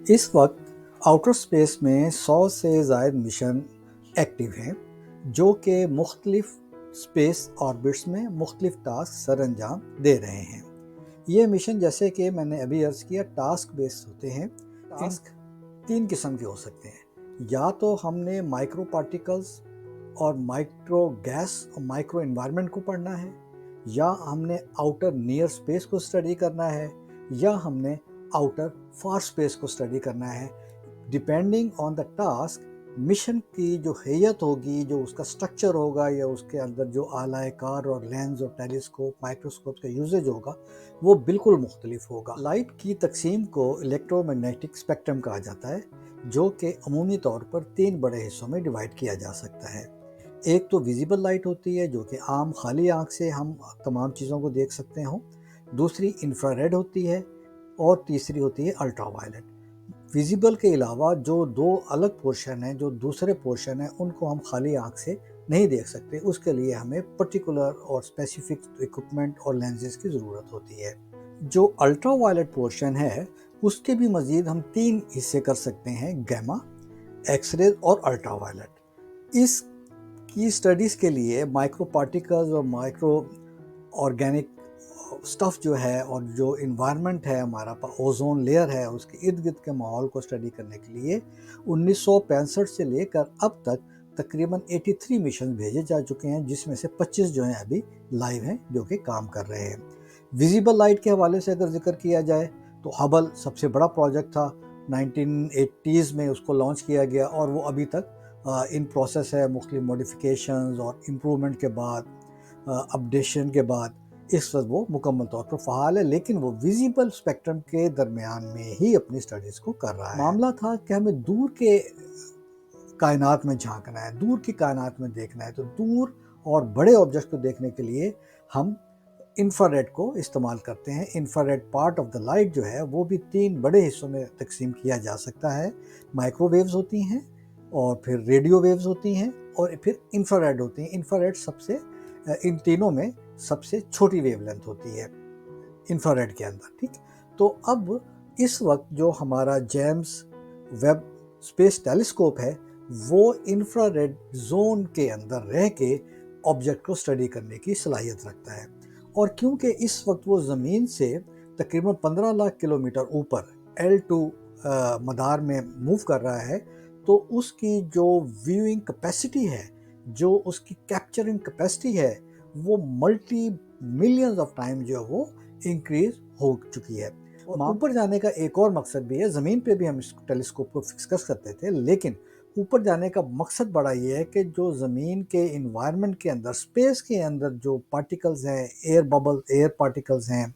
इस वक्त outer space में 100 से ज़ायद मिशन एक्टिव हैं जो कि मुख्तलिफ स्पेस ऑर्बिट्स में मुख्तलिफ टास्क सर अंजाम दे रहे हैं। ये मिशन जैसे कि मैंने अभी अर्ज़ किया टास्क बेस्ड होते हैं। टास्क 3 किस्म के हो सकते हैं, या तो हमने माइक्रो पार्टिकल्स और माइक्रो गैस और माइक्रो एनवायरनमेंट को पढ़ना है, या हमने आउटर नियर स्पेस को स्टडी करना है, या हमने आउटर फार स्पेस को स्टडी करना है। Depending on the task mission की जो हैयत होगी, जो उसका स्ट्रक्चर होगा, या उसके अंदर जो आलाए कार और लेंस और टेलीस्कोप माइक्रोस्कोप का यूजेज होगा, वो बिल्कुल मुख्तलिफ होगा। लाइट की तकसीम को इलेक्ट्रोमैग्नेटिक स्पेक्ट्रम कहा जाता है, जो कि अमूमी तौर पर 3 बड़े हिस्सों में डिवाइड किया जा सकता है। एक तो विजिबल लाइट होती है, जो कि आम खाली आंख से हम तमाम चीज़ों को देख सकते हों। दूसरी इंफ्रारेड होती है, और तीसरी होती है अल्ट्रावायलेट। विजिबल के अलावा जो 2 अलग पोर्शन हैं, जो दूसरे पोर्शन हैं, उनको हम खाली आंख से नहीं देख सकते। उसके लिए हमें पर्टिकुलर और स्पेसिफिक इक्विपमेंट और लेंसेज की ज़रूरत होती है। जो अल्ट्रावायलेट पोर्शन है, उसके भी मज़ीद हम 3 हिस्से कर सकते हैं, गैमा, एक्सरेज और अल्ट्रावायलेट। इस की स्टडीज़ के लिए माइक्रो पार्टिकल्स और माइक्रो ऑर्गेनिक स्टफ़ जो है, और जो इन्वायरमेंट है हमारा, ओजोन लेयर है, उसके इर्द गिर्द के माहौल को स्टडी करने के लिए 1965 से लेकर अब तक तकरीबन 83 मिशन भेजे जा चुके हैं, जिसमें से 25 जो हैं अभी लाइव हैं, जो कि काम कर रहे हैं। विजिबल लाइट के हवाले से अगर जिक्र किया जाए तो हबल सबसे बड़ा प्रोजेक्ट था। 1980s में उसको लॉन्च किया गया, और वो अभी तक इन प्रोसेस है। मुख्तलिफ मॉडिफिकेशंस और इम्प्रूवमेंट के बाद, अपडेशन के बाद इस वक्त वो मुकम्मल तौर पर फ़ाल है, लेकिन वो विजिबल स्पेक्ट्रम के दरमियान में ही अपनी स्टडीज़ को कर रहा है। मामला था कि हमें दूर के कायनात में झांकना है, दूर की कायनात में देखना है, तो दूर और बड़े ऑब्जेक्ट को देखने के लिए हम इंफ्रारेड को इस्तेमाल करते हैं। Infrared part of the light जो है, वो भी 3 बड़े हिस्सों में तकसीम किया जा सकता है। माइक्रोवेव्स होती हैं, और फिर रेडियो वेव्स होती हैं, और फिर इंफ्रारेड होती हैं। इंफ्रारेड सबसे इन तीनों में सबसे छोटी वेवलेंथ होती है इंफ्रारेड के अंदर, ठीक। तो अब इस वक्त जो हमारा जेम्स वेब स्पेस टेलीस्कोप है, वो इंफ्रारेड जोन के अंदर रह के ऑब्जेक्ट को स्टडी करने की सलाहियत रखता है। और क्योंकि इस वक्त वो ज़मीन से तकरीबन 15 लाख किलोमीटर ऊपर L2 मदार में मूव कर रहा है, तो उसकी जो व्यूइंग कैपेसिटी है, जो उसकी कैप्चरिंग कैपेसिटी है, वो मल्टी मिलियंस ऑफ टाइम जो है वो इंक्रीज हो चुकी है। और ऊपर जाने का एक और मकसद भी है। ज़मीन पे भी हम इस टेलीस्कोप को फिक्स कर सकते थे, लेकिन ऊपर जाने का मकसद बड़ा ये है कि जो ज़मीन के इन्वायरमेंट के अंदर, स्पेस के अंदर जो पार्टिकल्स हैं, एयर बबल, एयर पार्टिकल्स हैं,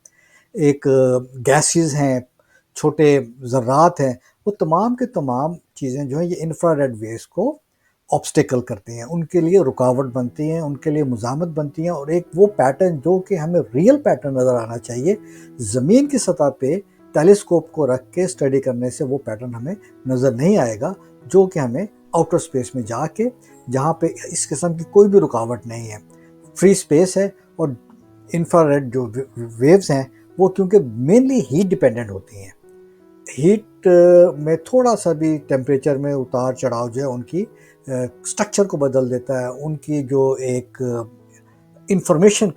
एक गैसेस हैं, छोटे ज़र्रात हैं, वो तमाम के तमाम चीज़ें जो हैं, ये इंफ्रारेड वेव्स को ऑब्स्टेकल करती हैं, उनके लिए रुकावट बनती हैं, उनके लिए मुज़ामत बनती हैं। और एक वो पैटर्न जो कि हमें रियल पैटर्न नज़र आना चाहिए, ज़मीन की सतह पे टेलीस्कोप को रख के स्टडी करने से वो पैटर्न हमें नज़र नहीं आएगा, जो कि हमें आउटर स्पेस में जाके, जहाँ पे इस किस्म की कोई भी रुकावट नहीं है, फ्री स्पेस है। और इंफ्रारेड जो वेव्स हैं, वो क्योंकि मेनली हीट डिपेंडेंट होती हैं, हीट में थोड़ा सा भी टेम्परेचर में उतार चढ़ाव जो है, उनकी स्ट्रक्चर को बदल देता है। उनकी जो एक इंफॉर्मेशन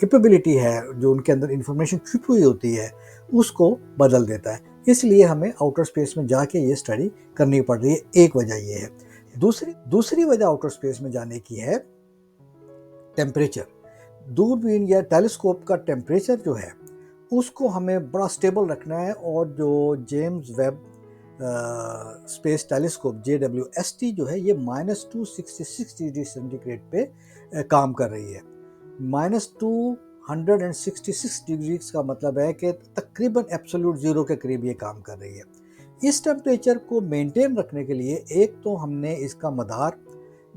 कैपेबिलिटी है, जो उनके अंदर इंफॉर्मेशन छुपी हुई होती है, उसको बदल देता है। इसलिए हमें आउटर स्पेस में जाके ये स्टडी करनी पड़ रही है। एक वजह ये है। दूसरी वजह आउटर स्पेस में जाने की है टेम्परेचर। दूरबीन या टेलीस्कोप का टेम्परेचर जो है, उसको हमें बड़ा स्टेबल रखना है। और जो James Webb space telescope JWST जो है, ये -266 डिग्री सेंटीग्रेड पे काम कर रही है। -266 डिग्री का मतलब है कि तकरीबन एब्सोल्यूट ज़ीरो के करीब ये काम कर रही है। इस टेम्परेचर को मेंटेन रखने के लिए एक तो हमने इसका मदार,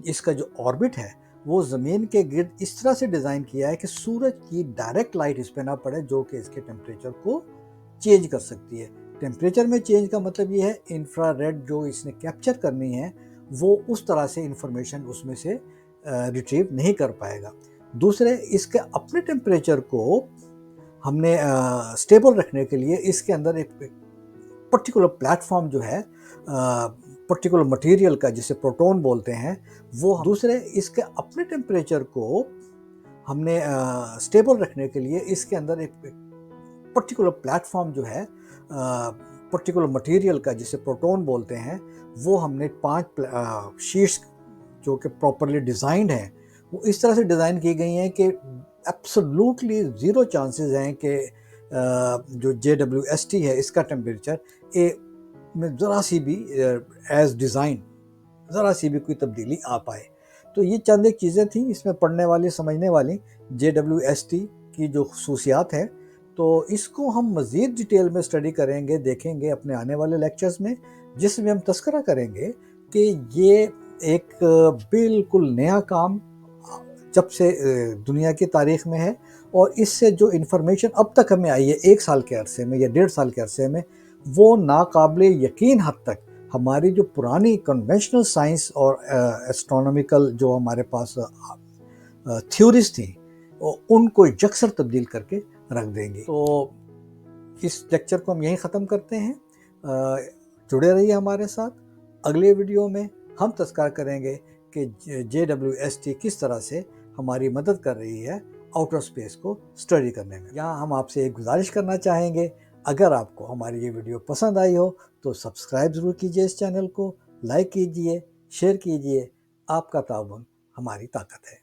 इसका जो ऑर्बिट है, वो ज़मीन के गिर्द इस तरह से डिज़ाइन किया है कि सूरज की डायरेक्ट लाइट इस पे ना पड़े, जो कि इसके टेम्परेचर को चेंज कर सकती है। टेम्परेचर में चेंज का मतलब ये है, इंफ्रारेड जो इसने कैप्चर करनी है, वो उस तरह से इंफॉर्मेशन उसमें से रिट्रीव नहीं कर पाएगा। दूसरे, इसके अपने टेम्परेचर को हमने स्टेबल रखने के लिए इसके अंदर एक पर्टिकुलर प्लेटफॉर्म जो है पर्टिकुलर मटेरियल का, जिसे प्रोटॉन बोलते हैं, वो दूसरे इसके अपने टेम्परेचर को हमने स्टेबल रखने के लिए इसके अंदर एक पर्टिकुलर प्लेटफॉर्म जो है पर्टिकुलर मटेरियल का, जिसे प्रोटॉन बोलते हैं, वो हमने 5 शीट्स जो कि प्रॉपरली डिज़ाइंड हैं, वो इस तरह से डिज़ाइन की गई हैं कि एब्सोल्युटली ज़ीरो चांसेस हैं कि जो JWST है इसका टेम्परेचर ए में ज़रा सी भी एज़ डिज़ाइन ज़रा सी भी कोई तब्दीली आ पाए। तो ये चंद एक चीज़ें थी इसमें पढ़ने वाली समझने वाली JWST की जो खसूसियात हैं। तो इसको हम मज़ीद डिटेल में स्टडी करेंगे, देखेंगे अपने आने वाले लेक्चर्स में, जिसमें हम तस्करा करेंगे कि ये एक बिल्कुल नया काम जब से दुनिया की तारीख़ में है, और इससे जो इन्फॉर्मेशन अब तक हमें आई है 1 साल के अरसे में या 1.5 साल के अरसे में, वो नाकाबिले यकीन हद तक हमारी जो पुरानी कन्वेंशनल साइंस और एस्ट्रोनॉमिकल जो हमारे पास थ्योरीज थी, उनको यकसर तब्दील करके रख देंगे। तो इस लेक्चर को हम यहीं ख़त्म करते हैं। जुड़े रहिए हमारे साथ। अगले वीडियो में हम तस्करा करेंगे कि JWST किस तरह से हमारी मदद कर रही है आउटर स्पेस को स्टडी करने में। यहाँ हम आपसे एक गुजारिश करना चाहेंगे, अगर आपको हमारी ये वीडियो पसंद आई हो तो सब्सक्राइब ज़रूर कीजिए इस चैनल को, लाइक कीजिए, शेयर कीजिए। आपका ताउन हमारी ताकत है।